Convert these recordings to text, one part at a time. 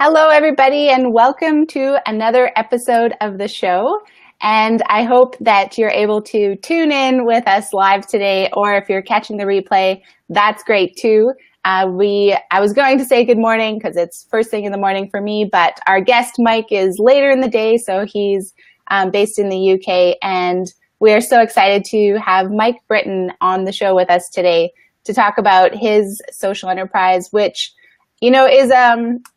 Hello, everybody, and welcome to another episode of the show. And I hope that you're able to tune in with us live today, or if you're catching the replay, that's great too. I was going to say good morning because it's first thing in the morning for me, but our guest Mike is later in the day, so he's based in the UK, and we are so excited to have Mike Britton on the show with us today to talk about his social enterprise, which is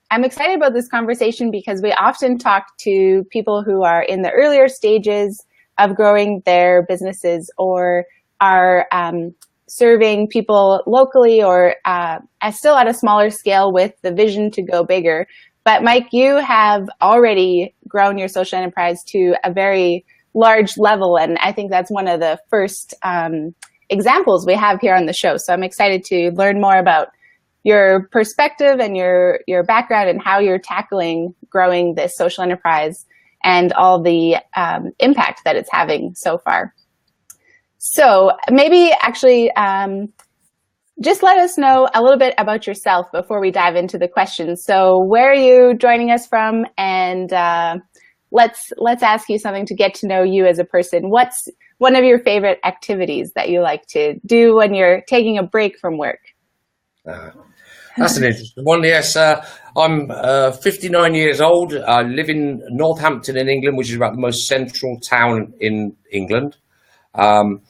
I'm excited about this conversation because we often talk to people who are in the earlier stages of growing their businesses or are serving people locally or still at a smaller scale with the vision to go bigger. But Mike, you have already grown your social enterprise to a very large level, and I think that's one of the first examples we have here on the show. So I'm excited to learn more about your perspective and your background and how you're tackling growing this social enterprise and all the impact that it's having so far. So maybe actually just let us know a little bit about yourself before we dive into the questions. So where are you joining us from? And let's ask you something to get to know you as a person. What's one of your favorite activities that you like to do when you're taking a break from work? That's an interesting one. Yes, I'm 59 years old. I live in Northampton in England, which is about the most central town in England. I'm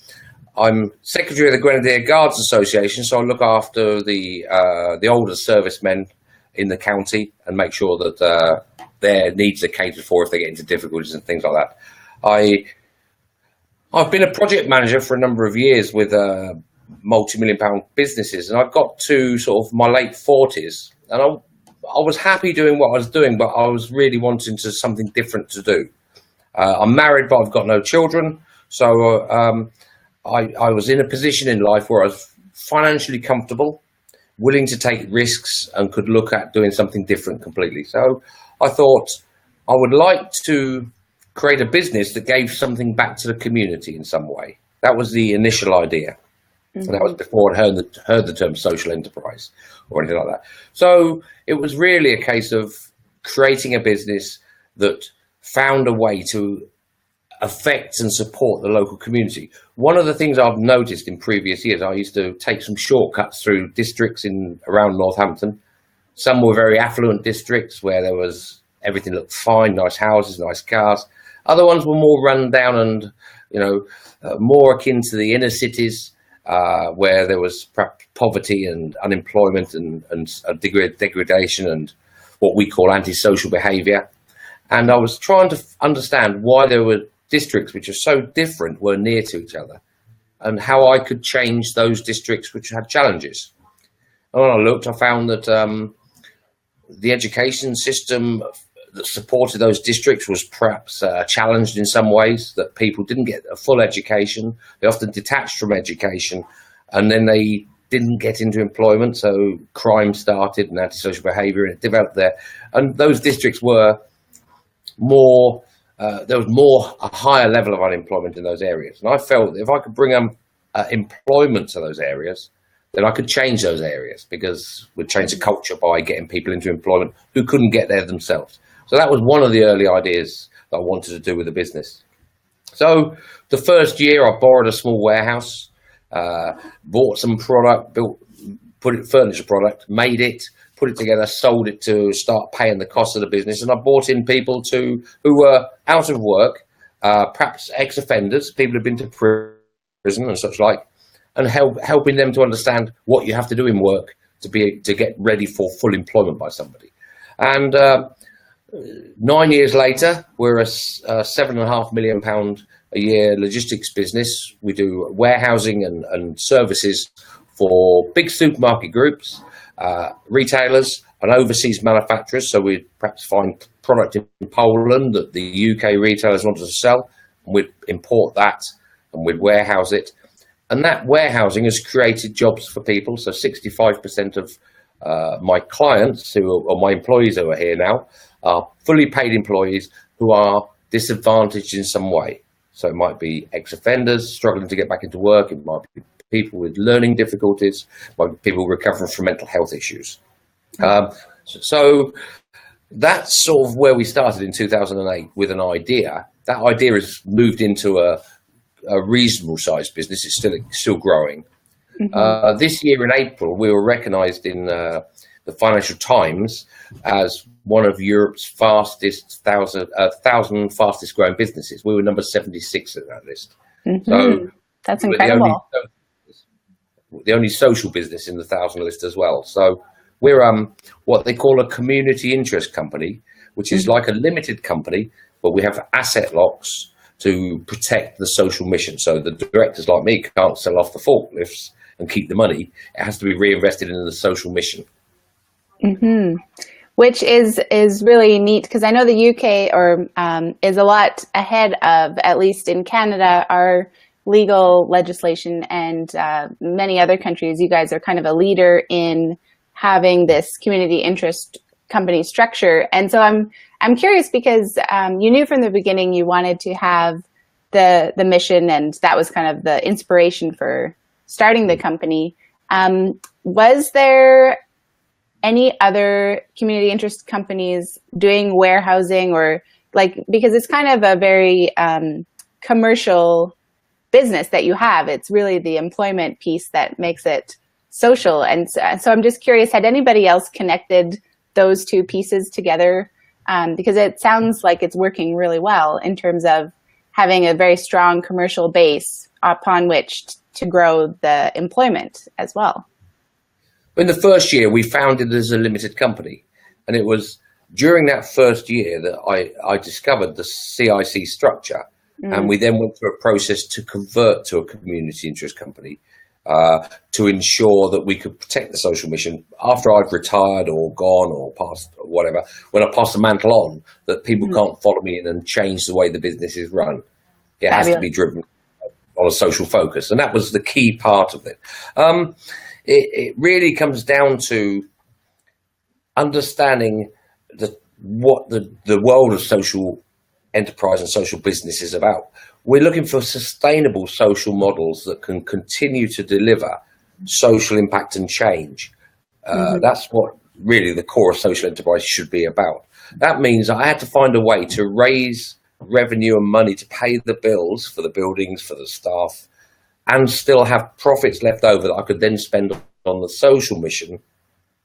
secretary of the Grenadier Guards Association, so I look after the older servicemen in the county and make sure that their needs are catered for if they get into difficulties and things like that. I've been a project manager for a number of years with multi-million pound businesses, and I got to sort of my late 40s, and I was happy doing what I was doing, but I was really wanting something different to do. I'm married, but I've got no children, so I was in a position in life where I was financially comfortable, willing to take risks, and could look at doing something different completely. So I thought I would like to create a business that gave something back to the community in some way. That was the initial idea. And that was before I'd heard the term social enterprise or anything like that. So it was really a case of creating a business that found a way to affect and support the local community. One of the things I've noticed in previous years, I used to take some shortcuts through districts around Northampton. Some were very affluent districts where everything looked fine, nice houses, nice cars. Other ones were more run down and, more akin to the inner cities, where there was perhaps poverty and unemployment and degradation and what we call antisocial behaviour. And I was trying to understand why there were districts which are so different were near to each other and how I could change those districts which had challenges. And when I looked, I found that the education system that supported those districts was perhaps challenged in some ways, that people didn't get a full education. They often detached from education, and then they didn't get into employment, so crime started and antisocial behaviour, and it developed there. And those districts were more, there was a higher level of unemployment in those areas. And I felt that if I could bring employment to those areas, then I could change those areas, because we'd change the culture by getting people into employment who couldn't get there themselves. So that was one of the early ideas that I wanted to do with the business. So the first year I borrowed a small warehouse, bought some product, furniture product, made it, put it together, sold it to start paying the cost of the business. And I brought in people who were out of work, perhaps ex-offenders, people who've been to prison and such like, and helping them to understand what you have to do in work to get ready for full employment by somebody. And 9 years later, we're a £7.5 million a year logistics business. We do warehousing and services for big supermarket groups, retailers and overseas manufacturers. So we perhaps find product in Poland that the UK retailers want us to sell, and we'd import that and we'd warehouse it. And that warehousing has created jobs for people. So 65% of my clients, or my employees who are here now, are fully paid employees who are disadvantaged in some way. So it might be ex-offenders struggling to get back into work. It might be people with learning difficulties, it might be people recovering from mental health issues. So that's sort of where we started in 2008 with an idea. That idea has moved into a reasonable sized business. It's still growing. Mm-hmm. This year in April, we were recognised in the Financial Times as one of Europe's thousand fastest growing businesses. We were number 76 at that list. Mm-hmm. So that's incredible. The only social business in the 1,000 list as well. So we're what they call a community interest company, which is like a limited company, but we have asset locks to protect the social mission. So the directors like me can't sell off the forklifts and keep the money. It has to be reinvested in the social mission. Mm-hmm. Which is really neat, because I know the UK is a lot ahead of, at least in Canada, our legal legislation, and many other countries. You guys are kind of a leader in having this community interest company structure. And so I'm curious, because you knew from the beginning you wanted to have the mission, and that was kind of the inspiration for starting the company. Was there any other community interest companies doing warehousing, or because it's kind of a very commercial business that you have? It's really the employment piece that makes it social. And so I'm just curious, had anybody else connected those two pieces together? Because it sounds like it's working really well in terms of having a very strong commercial base upon which to grow the employment as well. In the first year, we founded as a limited company, and it was during that first year that I discovered the CIC structure, and we then went through a process to convert to a community interest company to ensure that we could protect the social mission after I'd retired or gone or passed or whatever. When I pass the mantle on, that people can't follow me in and change the way the business is run. It has to be driven on a social focus, and that was the key part of it. It really comes down to understanding what the world of social enterprise and social business is about. We're looking for sustainable social models that can continue to deliver social impact and change. That's what really the core of social enterprise should be about. That means I had to find a way to raise revenue and money to pay the bills for the buildings, for the staff, and still have profits left over that I could then spend on the social mission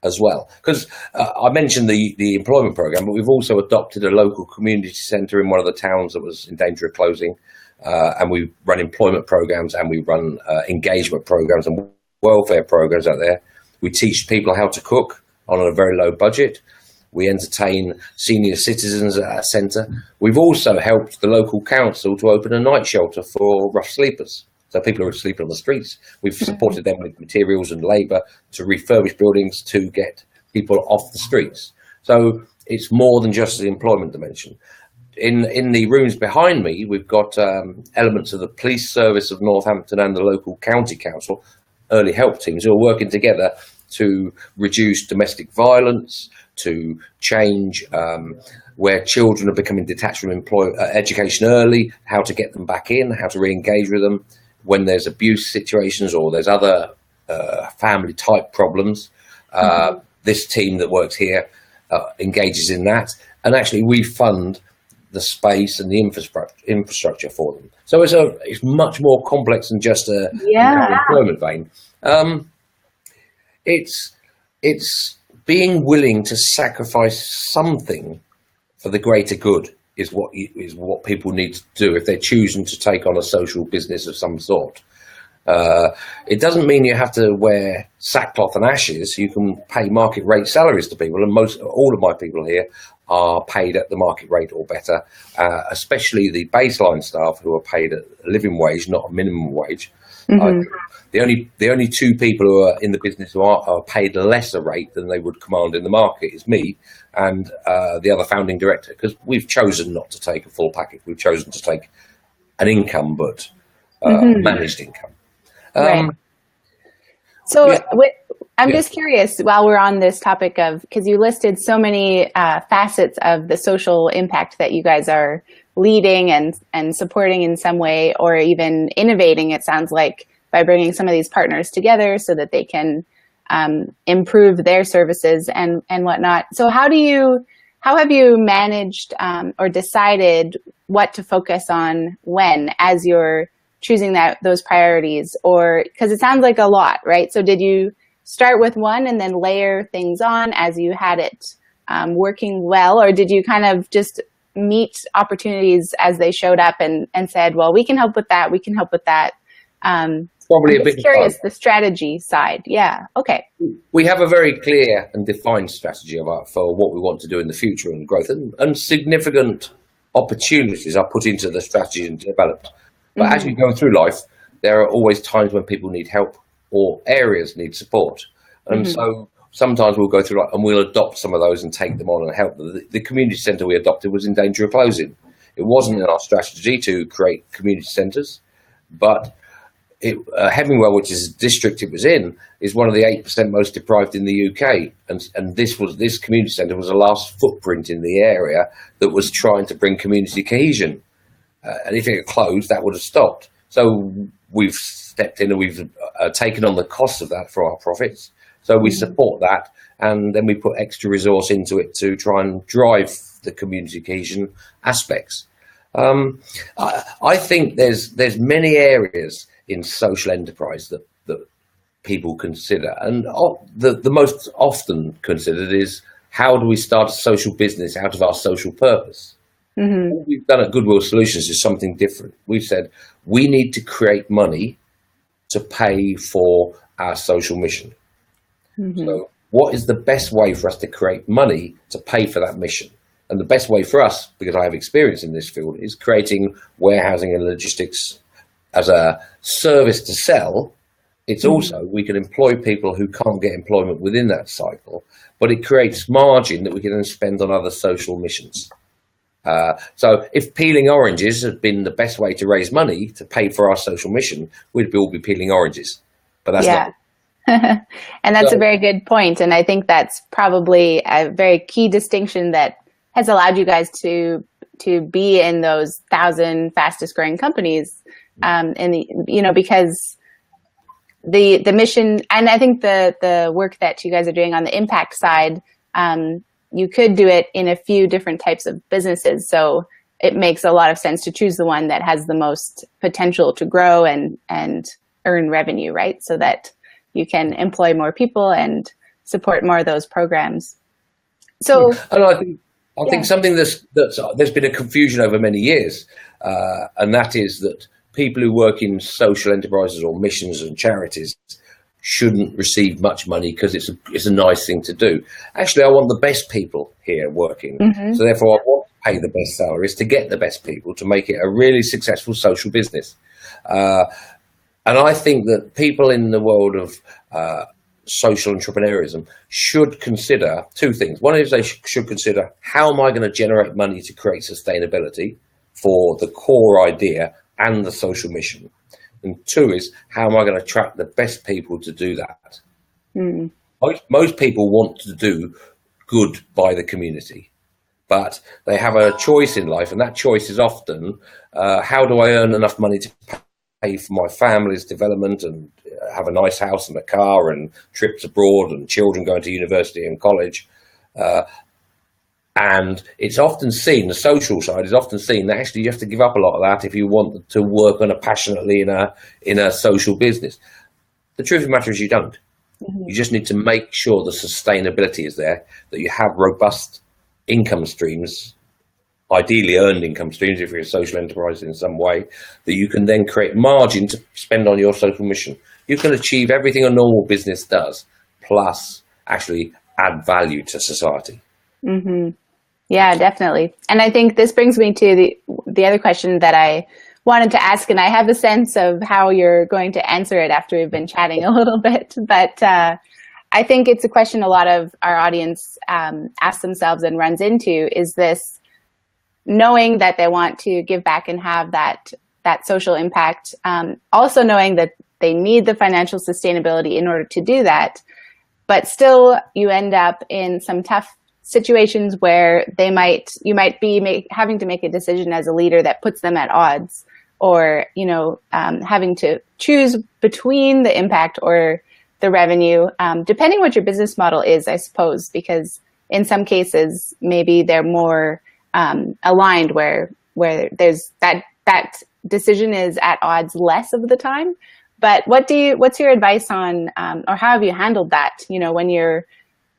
as well. Because I mentioned the employment program, but we've also adopted a local community centre in one of the towns that was in danger of closing. And we run employment programs, and we run engagement programs and welfare programs out there. We teach people how to cook on a very low budget. We entertain senior citizens at our centre. We've also helped the local council to open a night shelter for rough sleepers. So people who are sleeping on the streets, we've supported them with materials and labour to refurbish buildings to get people off the streets. So it's more than just the employment dimension. In the rooms behind me, we've got elements of the police service of Northampton and the local county council, early help teams, who are working together to reduce domestic violence, to change where children are becoming detached from education early, how to get them back in, how to re-engage with them when there's abuse situations or there's other family type problems. This team that works here engages in that, and actually we fund the space and the infrastructure for them. So it's much more complex than just an employment vein. It's being willing to sacrifice something for the greater good is what people need to do if they're choosing to take on a social business of some sort. It doesn't mean you have to wear sackcloth and ashes. You can pay market rate salaries to people, and all of my people here are paid at the market rate or better, especially the baseline staff who are paid at a living wage, not a minimum wage. The only two people who are in the business who are paid a lesser rate than they would command in the market is me and the other founding director, because we've chosen not to take a full package. We've chosen to take an income, but managed income. Right. So I'm just curious, while we're on this topic of, because you listed so many facets of the social impact that you guys are leading and supporting in some way, or even innovating, it sounds like, by bringing some of these partners together so that they can improve their services and whatnot. So how do you how have you managed or decided what to focus on when as you're choosing those priorities? Or because it sounds like a lot, right? So did you start with one and then layer things on as you had it working well, or did you kind of just meet opportunities as they showed up and said, well, we can help with that, we can help with that? Probably I'm a bit curious, the strategy side. Yeah. Okay. We have a very clear and defined strategy for what we want to do in the future and growth, and significant opportunities are put into the strategy and developed. But as you go through life, there are always times when people need help or areas need support. And so sometimes we'll go through and we'll adopt some of those and take them on and help them. The community centre we adopted was in danger of closing. It wasn't in our strategy to create community centres, but Headingley, which is the district it was in, is one of the 8% most deprived in the UK, and this community centre was the last footprint in the area that was trying to bring community cohesion. And if it had closed, that would have stopped. So we've stepped in and we've taken on the cost of that for our profits. So we support that, and then we put extra resource into it to try and drive the community cohesion aspects. I think there's many areas in social enterprise that people consider, and the most often considered is, how do we start a social business out of our social purpose? What we've done at Goodwill Solutions is something different. We've said we need to create money to pay for our social mission. So what is the best way for us to create money to pay for that mission? And the best way for us, because I have experience in this field, is creating warehousing and logistics as a service to sell. It's also, we can employ people who can't get employment within that cycle, but it creates margin that we can then spend on other social missions. So if peeling oranges had been the best way to raise money to pay for our social mission, we'd all be peeling oranges. But that's not. And that's a very good point. And I think that's probably a very key distinction that has allowed you guys to be in those 1,000 fastest growing companies. Because the mission, and I think the work that you guys are doing on the impact side, you could do it in a few different types of businesses. So it makes a lot of sense to choose the one that has the most potential to grow and earn revenue, right? So that you can employ more people and support more of those programs. So, and I think something that's there's been a confusion over many years, and that is that people who work in social enterprises or missions and charities shouldn't receive much money because it's a nice thing to do. Actually, I want the best people here working. So therefore, I want to pay the best salaries to get the best people to make it a really successful social business. And I think that people in the world of social entrepreneurism should consider two things. One is they should consider, how am I going to generate money to create sustainability for the core idea and the social mission? And two is, how am I going to attract the best people to do that? Most people want to do good by the community, but they have a choice in life, and that choice is often, how do I earn enough money to pay for my family's development and have a nice house and a car and trips abroad and children going to university and college. And it's often seen, the social side is often seen that actually you have to give up a lot of that if you want to work on passionately in a social business. The truth of the matter is you don't. You just need to make sure the sustainability is there, that you have robust income streams, ideally earned income streams if you're a social enterprise in some way, that you can then create margin to spend on your social mission. You can achieve everything a normal business does, plus actually add value to society. Yeah, definitely. And I think this brings me to the other question that I wanted to ask, and I have a sense of how you're going to answer it after we've been chatting a little bit, but I think it's a question a lot of our audience asks themselves and runs into, is this knowing that they want to give back and have that social impact, also knowing that they need the financial sustainability in order to do that, but still you end up in some tough situations where you might be having to make a decision as a leader that puts them at odds, or having to choose between the impact or the revenue, depending what your business model is, I suppose, because in some cases, maybe they're more aligned where there's that decision is at odds less of the time. But what's your advice on, or how have you handled that, when you're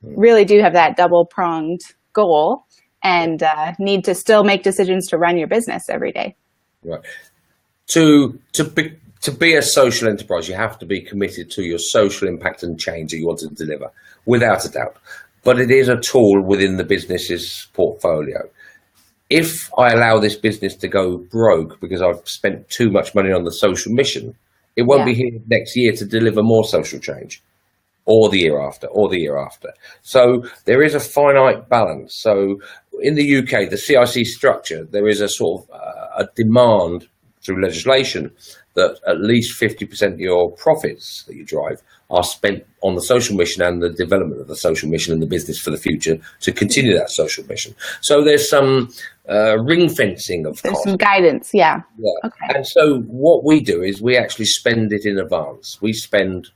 really do have that double-pronged goal and need to still make decisions to run your business every day? Right. To be a social enterprise, you have to be committed to your social impact and change that you want to deliver, without a doubt. But it is a tool within the business's portfolio. If I allow this business to go broke because I've spent too much money on the social mission, it won't be here next year to deliver more social change, or the year after, or the year after. So there is a finite balance. So in the UK, the CIC structure, there is a sort of a demand through legislation that at least 50% of your profits that you drive are spent on the social mission and the development of the social mission and the business for the future to continue that social mission. So there's some ring fencing of there's costs. some guidance, yeah. Okay. And so what we do is we actually spend it in advance. We spend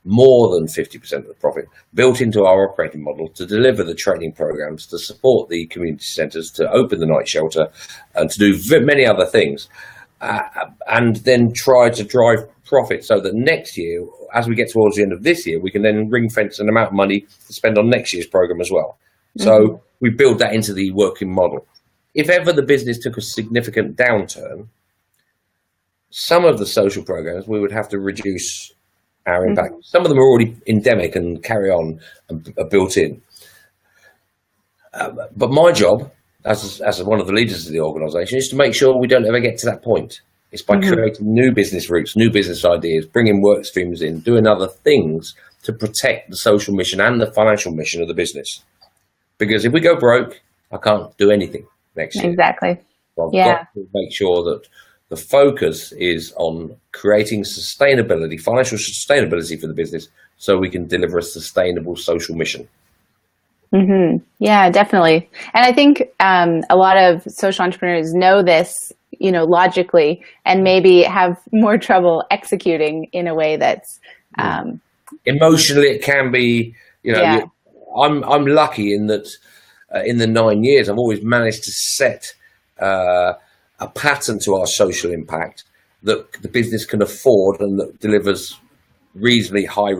more than 50% of the profit built into our operating model to deliver the training programs, to support the community centres, to open the night shelter, and to do many other things. And then try to drive profit so that next year, as we get towards the end of this year, we can then ring fence an amount of money to spend on next year's program as well. So we build that into the working model. If ever the business took a significant downturn, some of the social programs we would have to reduce our impact. Some of them are already endemic and carry on and are built in. But my job as one of the leaders of the organisation is to make sure we don't ever get to that point. It's by creating new business routes, new business ideas, bringing work streams in, doing other things to protect the social mission and the financial mission of the business. Because if we go broke, I can't do anything next year. Exactly. So I've got to make sure that the focus is on creating sustainability, financial sustainability for the business, so we can deliver a sustainable social mission. Yeah, definitely. And I think a lot of social entrepreneurs know this, logically, and maybe have more trouble executing in a way that's emotionally. It can be, I'm lucky in that in the 9 years I've always managed to set a pattern to our social impact that the business can afford and that delivers reasonably high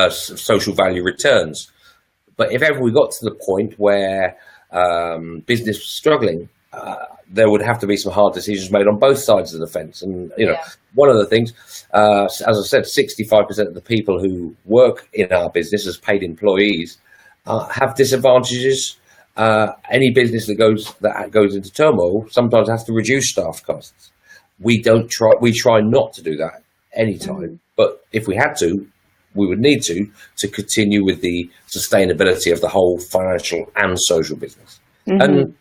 social value returns. But if ever we got to the point where business was struggling, there would have to be some hard decisions made on both sides of the fence. And, one of the things, as I said, 65% of the people who work in our business as paid employees have disadvantages. Any business that goes into turmoil sometimes has to reduce staff costs. We try not to do that anytime. But if we had to, we would need to continue with the sustainability of the whole financial and social business. And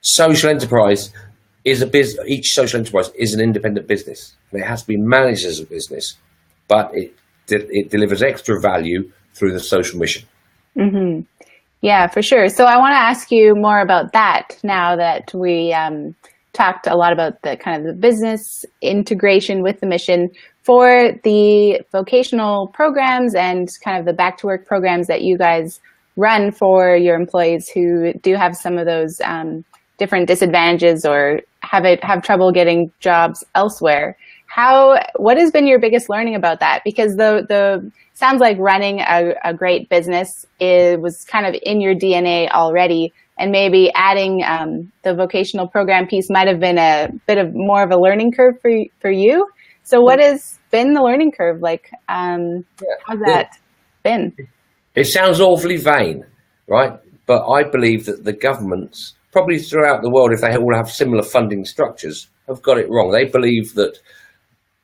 social enterprise is each social enterprise is an independent business. And it has to be managed as a business, but it delivers extra value through the social mission. Yeah, for sure. So I want to ask you more about that now that we talked a lot about the kind of the business integration with the mission. For the vocational programs and kind of the back to work programs that you guys run for your employees who do have some of those different disadvantages or have trouble getting jobs elsewhere, what has been your biggest learning about that? Because the sounds like running a great business was kind of in your DNA already, and maybe adding the vocational program piece might have been a bit of more of a learning curve for you. So what has been the learning curve like? How's that been? It sounds awfully vain, right? But I believe that the governments, probably throughout the world, if they all have similar funding structures, have got it wrong. They believe that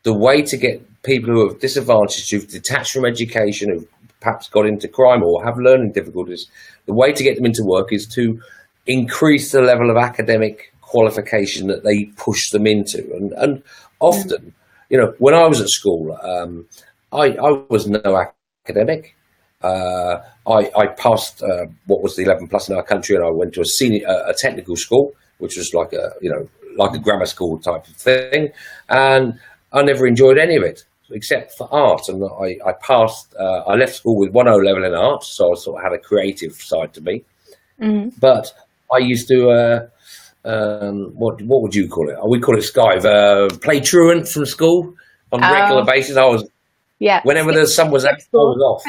the way to get people who are disadvantaged, who've detached from education, who've perhaps got into crime or have learning difficulties, the way to get them into work is to increase the level of academic qualification that they push them into. And often, when I was at school, I was no academic. I passed what was the 11 plus in our country, and I went to a technical school, which was like a grammar school type of thing, and I never enjoyed any of it except for art. And I left school with 1 O level in art, so I sort of had a creative side to me. But I used to, what would you call it? We call it skive, play truant from school on a regular basis. Whenever the sun was out, I was off.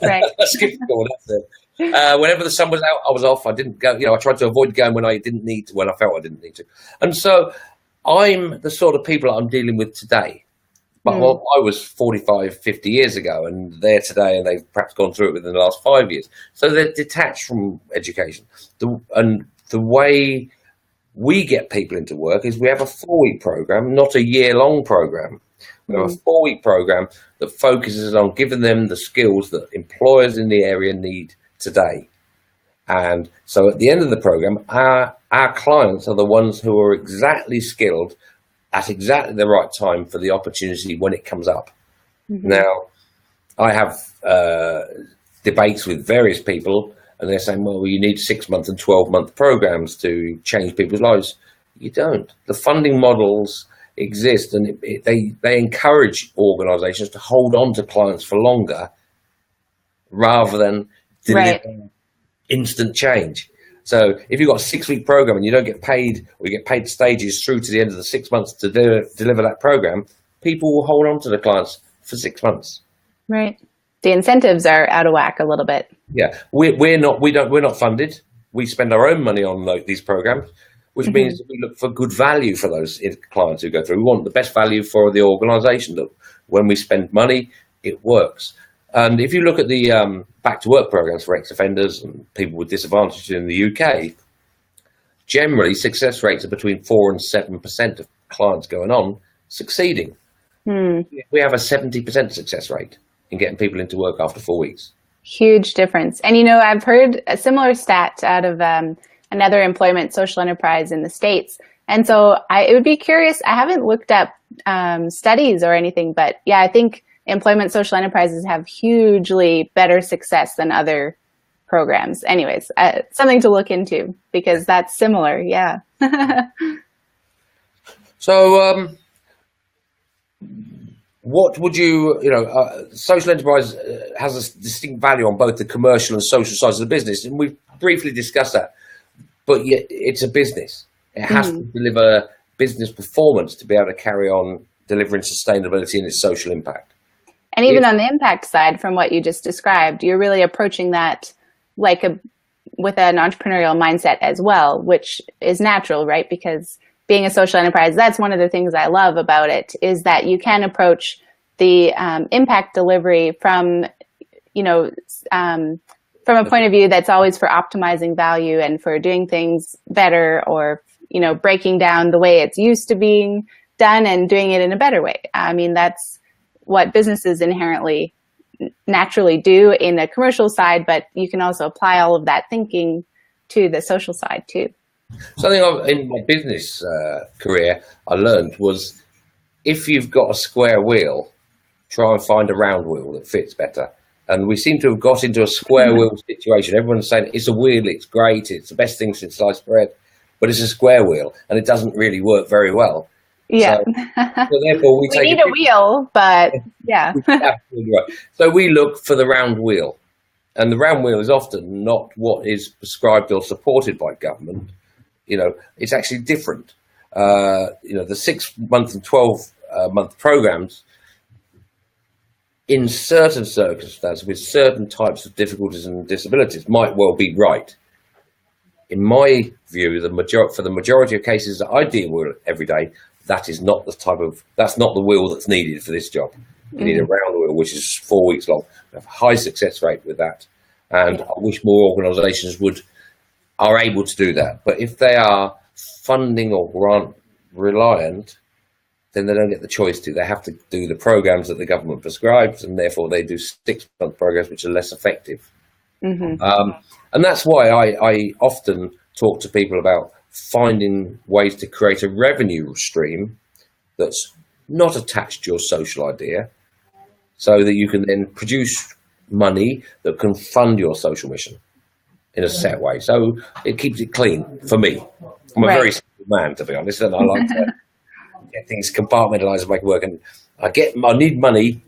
Right. Skip school, that's it. Whenever the sun was out, I was off. I didn't go. I tried to avoid going when I didn't need to, when I felt I didn't need to. And so I'm the sort of people I'm dealing with today. But I was 45, 50 years ago, and they're today, and they've perhaps gone through it within the last 5 years. So they're detached from education. And the way we get people into work is we have a 4-week program, not a year-long program. We have a 4-week program that focuses on giving them the skills that employers in the area need today. And so at the end of the program, our clients are the ones who are exactly skilled at exactly the right time for the opportunity when it comes up. Now, I have debates with various people, and they're saying, well, you need 6-month and 12-month programs to change people's lives. You don't. The funding models exist, and they encourage organizations to hold on to clients for longer rather than deliver instant change. So if you've got a 6-week program and you don't get paid, or you get paid stages through to the end of the 6 months to deliver that program, people will hold on to the clients for 6 months. Right. The incentives are out of whack a little bit. Yeah, we're not funded. We spend our own money on these programs, which means that we look for good value for those clients who go through. We want the best value for the organisation. That when we spend money, it works. And if you look at the back to work programs for ex-offenders and people with disadvantages in the UK, generally success rates are between 4 and 7% of clients going on succeeding. We have a 70% success rate in getting people into work after 4 weeks. Huge difference. And, I've heard a similar stat out of another employment social enterprise in the States. And so it would be curious. I haven't looked up studies or anything, but yeah, I think employment social enterprises have hugely better success than other programs. Anyways, something to look into because that's similar. Yeah. So, what would social enterprise has a distinct value on both the commercial and social sides of the business. And we've briefly discussed that, but yet it's a business. It has to deliver business performance to be able to carry on delivering sustainability and its social impact. And even on the impact side, from what you just described, you're really approaching that with an entrepreneurial mindset as well, which is natural, right? Because being a social enterprise, that's one of the things I love about it, is that you can approach the impact delivery from a point of view that's always for optimizing value and for doing things better, or breaking down the way it's used to being done and doing it in a better way. I mean, that's what businesses inherently naturally do in the commercial side, but you can also apply all of that thinking to the social side too. Something in my business career I learned was, if you've got a square wheel, try and find a round wheel that fits better. And we seem to have got into a square wheel situation. Everyone's saying it's a wheel, it's great, it's the best thing since sliced bread, but it's a square wheel and it doesn't really work very well. Yeah. So therefore we need a wheel, but yeah. Absolutely right. So we look for the round wheel, and the round wheel is often not what is prescribed or supported by government. It's actually different. The 6-month and 12-month programs, in certain circumstances with certain types of difficulties and disabilities, might well be right. In my view, for the majority of cases that I deal with every day, that's not the wheel that's needed for this job. You need a round wheel, which is 4 weeks long. We have a high success rate with that, and I wish more organisations are able to do that. But if they are funding or grant reliant, then they don't get the choice to. They have to do the programs that the government prescribes, and therefore they do 6-month programs which are less effective. And that's why I often talk to people about finding ways to create a revenue stream that's not attached to your social idea, so that you can then produce money that can fund your social mission in a set way. So it keeps it clean for me. I'm a very simple man, to be honest, and I like to get things compartmentalized and make it work. And I need money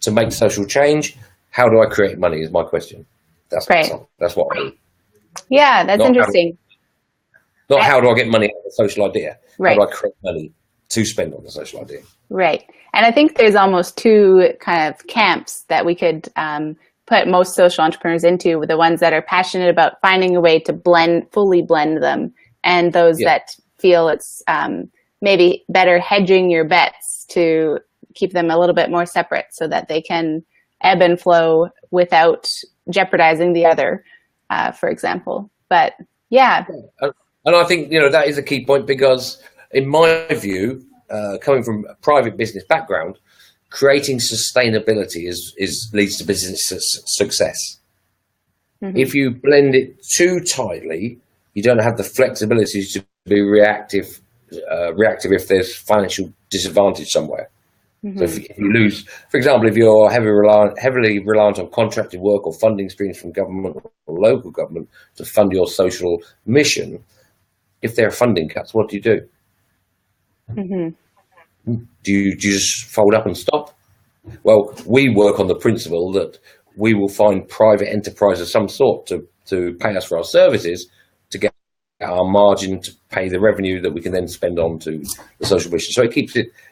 to make social change. How do I create money is my question. That's what I do. Yeah, that's Not interesting. how do I get money out of the social idea? Right. How do I create money to spend on the social idea? Right. And I think there's almost two kind of camps that we could put most social entrepreneurs into, the ones that are passionate about finding a way to fully blend them, and those that feel it's maybe better hedging your bets to keep them a little bit more separate so that they can ebb and flow without jeopardizing the other, for example. But yeah. And I think, that is a key point, because in my view, coming from a private business background, creating sustainability leads to business success. Mm-hmm. If you blend it too tightly, you don't have the flexibility to be reactive if there's financial disadvantage somewhere. Mm-hmm. So if you lose, for example, if you're heavily reliant on contracted work or funding streams from government or local government to fund your social mission, if there are funding cuts, what do you do? Mm-hmm. Do you just fold up and stop? Well, we work on the principle that we will find private enterprise of some sort to pay us for our services, to get our margin to pay the revenue that we can then spend on to the social mission. So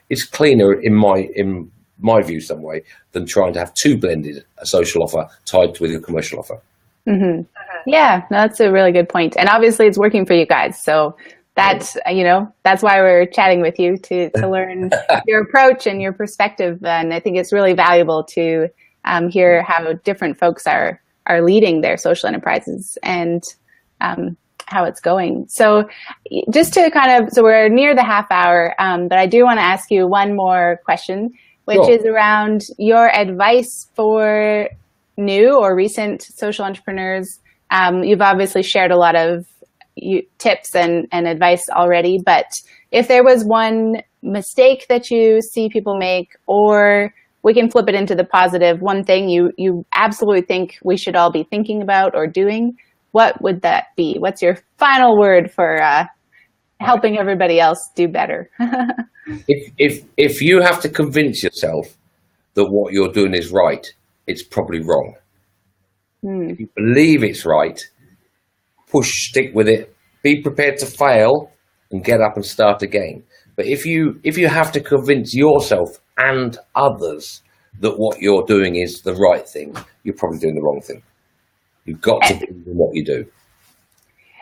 it's cleaner in my view some way than trying to have too blended a social offer tied with a commercial offer. Mm-hmm. Yeah, no, that's a really good point. And obviously it's working for you guys. So that's why we're chatting with you to learn your approach and your perspective. And I think it's really valuable to hear how different folks are leading their social enterprises and how it's going. So just to so we're near the half hour, but I do want to ask you one more question, which is around your advice for new or recent social entrepreneurs. You've obviously shared a lot of tips and advice already, but if there was one mistake that you see people make, or we can flip it into the positive, one thing you absolutely think we should all be thinking about or doing, what would that be? What's your final word for helping everybody else do better? If you have to convince yourself that what you're doing is right, it's probably wrong. If you believe it's right, stick with it, be prepared to fail and get up and start again. But if you have to convince yourself and others that what you're doing is the right thing, you're probably doing the wrong thing. You've got to believe in what you do.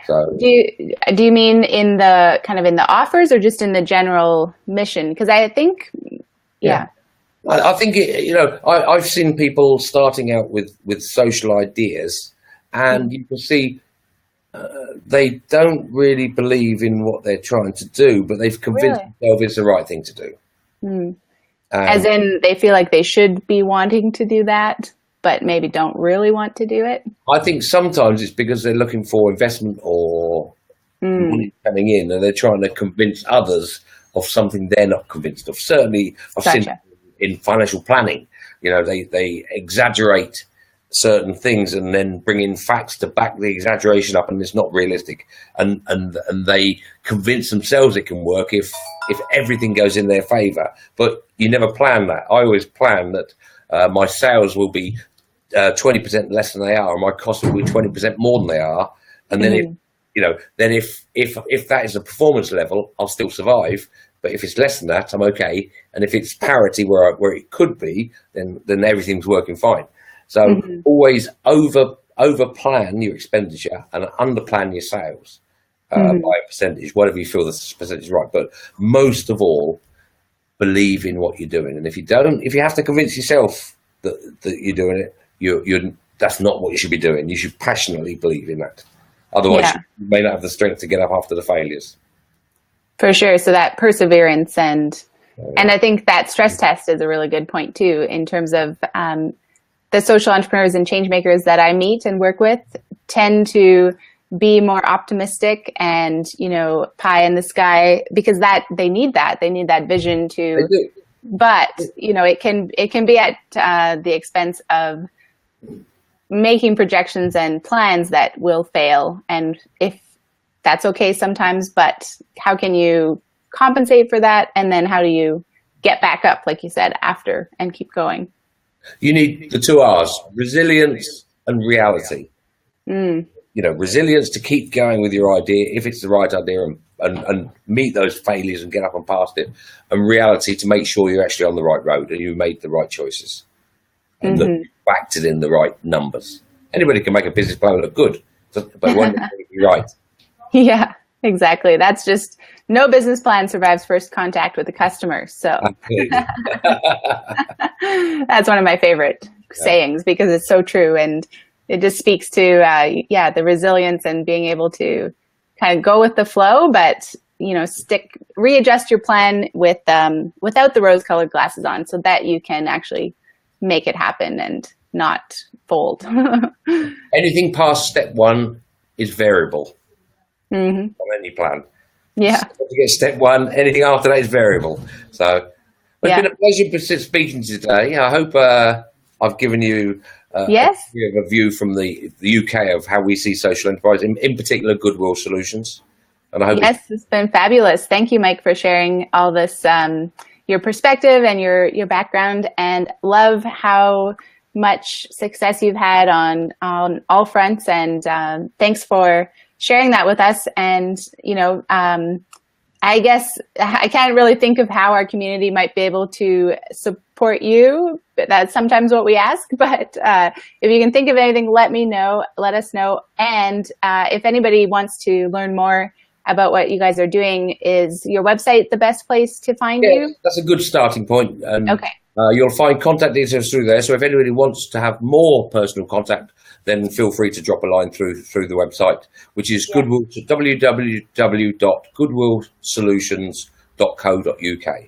So do you mean in the kind of in the offers or just in the general mission? Because I think, I think I've seen people starting out with social ideas, and you can see they don't really believe in what they're trying to do, but they've convinced themselves it's the right thing to do. As in, they feel like they should be wanting to do that, but maybe don't really want to do it? I think sometimes it's because they're looking for investment or money coming in, and they're trying to convince others of something they're not convinced of. Certainly, I've seen in financial planning, they exaggerate certain things and then bring in facts to back the exaggeration up, and it's not realistic. And they convince themselves it can work if everything goes in their favor. But you never plan that. I always plan that my sales will be 20% less than they are, and my costs will be 20% more than they are. And then if that is the performance level, I'll still survive. But if it's less than that, I'm okay. And if it's parity where it could be, then everything's working fine. So always over plan your expenditure and under plan your sales by a percentage, whatever you feel the percentage is right. But most of all, believe in what you're doing. And if you have to convince yourself that you're doing it, that's not what you should be doing. You should passionately believe in that. Otherwise, you may not have the strength to get up after the failures. For sure. So that perseverance and I think that stress test is a really good point too, in terms of the social entrepreneurs and change makers that I meet and work with tend to be more optimistic and, pie in the sky, because they need that vision to, but it can be at the expense of making projections and plans that will fail. And if that's okay sometimes, but how can you compensate for that? And then how do you get back up, like you said, after and keep going? You need the 2 R's, resilience and reality. resilience to keep going with your idea if it's the right idea, and meet those failures and get up and past it, and reality to make sure you're actually on the right road and you made the right choices and look, factored in the right numbers. Anybody can make a business plan look good, but one be right. Yeah, exactly. That's just no business plan survives first contact with the customer. So that's one of my favorite sayings because it's so true. And it just speaks to, the resilience and being able to kind of go with the flow, but, readjust your plan without the rose-colored glasses on so that you can actually make it happen and not fold. Anything past step one is variable on any plan. Yeah. So to get step one, anything after that is variable. So it's been a pleasure speaking today. I hope I've given you a view from the UK of how we see social enterprise, in particular Goodwill Solutions. And I hope it's been fabulous. Thank you, Mike, for sharing all this, your perspective and your background, and love how much success you've had on all fronts. And thanks for sharing that with us. And, I guess I can't really think of how our community might be able to support you. That's sometimes what we ask. But if you can think of anything, let us know. And if anybody wants to learn more about what you guys are doing, is your website the best place to find you? That's a good starting point. Okay. You'll find contact details through there. So if anybody wants to have more personal contact, then feel free to drop a line through the website, which is www.goodwillsolutions.co.uk.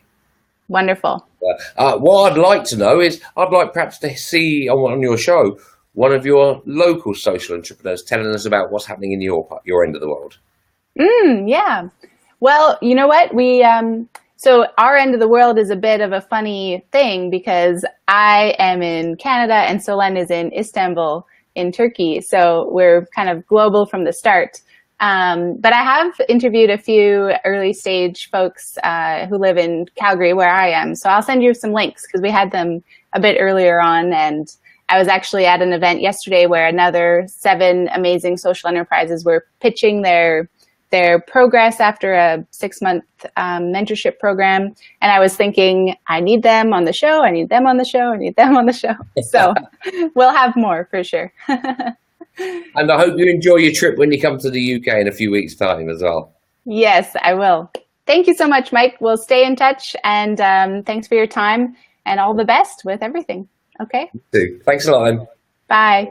Wonderful. What I'd like to know is, I'd like perhaps to see on your show one of your local social entrepreneurs telling us about what's happening in your end of the world. Yeah. Well, you know what? So our end of the world is a bit of a funny thing because I am in Canada and Solen is in Istanbul in Turkey. So we're kind of global from the start. But I have interviewed a few early stage folks who live in Calgary where I am. So I'll send you some links because we had them a bit earlier on. And I was actually at an event yesterday where another 7 amazing social enterprises were pitching their progress after a 6-month mentorship program. And I was thinking, I need them on the show. I need them on the show. I need them on the show. So we'll have more for sure. And I hope you enjoy your trip when you come to the UK in a few weeks' time as well. Yes, I will. Thank you so much, Mike. We'll stay in touch. And thanks for your time and all the best with everything. Okay? Thanks a lot, Em. Bye.